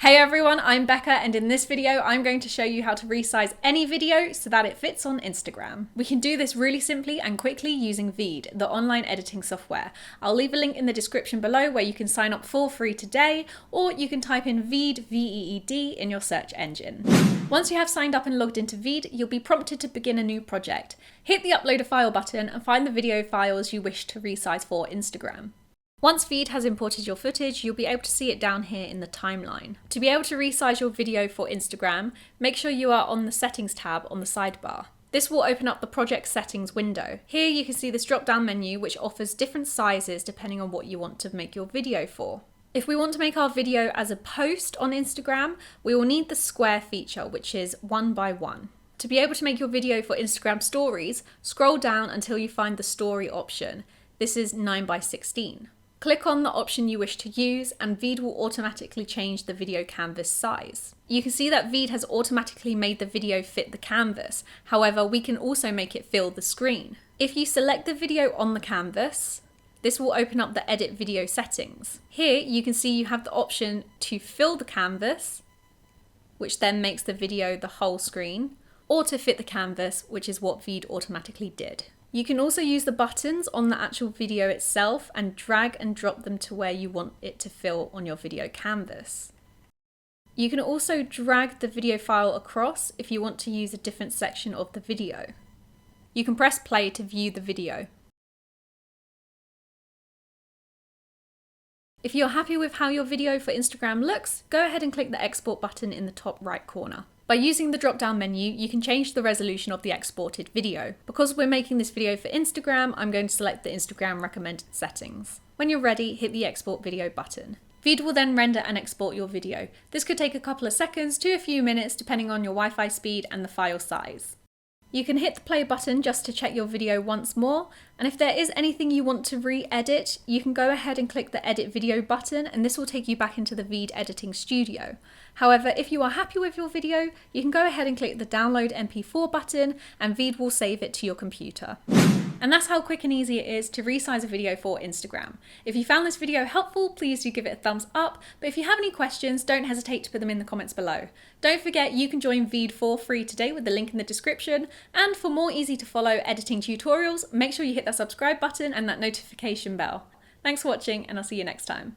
Hey everyone, I'm Becca, and in this video I'm going to show you how to resize any video so that it fits on Instagram. We can do this really simply and quickly using Veed, the online editing software. I'll leave a link in the description below where you can sign up for free today, or you can type in Veed, V-E-E-D, in your search engine. Once you have signed up and logged into Veed, you'll be prompted to begin a new project. Hit the Upload a File button and find the video files you wish to resize for Instagram. Once Veed has imported your footage, you'll be able to see it down here in the timeline. To be able to resize your video for Instagram, make sure you are on the Settings tab on the sidebar. This will open up the Project Settings window. Here you can see this drop-down menu which offers different sizes depending on what you want to make your video for. If we want to make our video as a post on Instagram, we will need the square feature, which is 1 by 1. To be able to make your video for Instagram stories, scroll down until you find the story option. This is 9 by 16. Click on the option you wish to use and Veed will automatically change the video canvas size. You can see that Veed has automatically made the video fit the canvas. However, we can also make it fill the screen. If you select the video on the canvas, this will open up the Edit Video settings. Here you can see you have the option to fill the canvas, which then makes the video the whole screen, or to fit the canvas, which is what Veed automatically did. You can also use the buttons on the actual video itself and drag and drop them to where you want it to fill on your video canvas. You can also drag the video file across if you want to use a different section of the video. You can press play to view the video. If you're happy with how your video for Instagram looks, go ahead and click the export button in the top right corner. By using the drop-down menu, you can change the resolution of the exported video. Because we're making this video for Instagram, I'm going to select the Instagram recommended settings. When you're ready, hit the export video button. Veed will then render and export your video. This could take a couple of seconds to a few minutes depending on your Wi-Fi speed and the file size. You can hit the play button just to check your video once more, and if there is anything you want to re-edit, you can go ahead and click the Edit Video button and this will take you back into the Veed editing studio. However, if you are happy with your video, you can go ahead and click the Download MP4 button and Veed will save it to your computer. And that's how quick and easy it is to resize a video for Instagram. If you found this video helpful, please do give it a thumbs up, but if you have any questions, don't hesitate to put them in the comments below. Don't forget you can join Veed for free today with the link in the description, and for more easy to follow editing tutorials, make sure you hit that subscribe button and that notification bell. Thanks for watching, and I'll see you next time.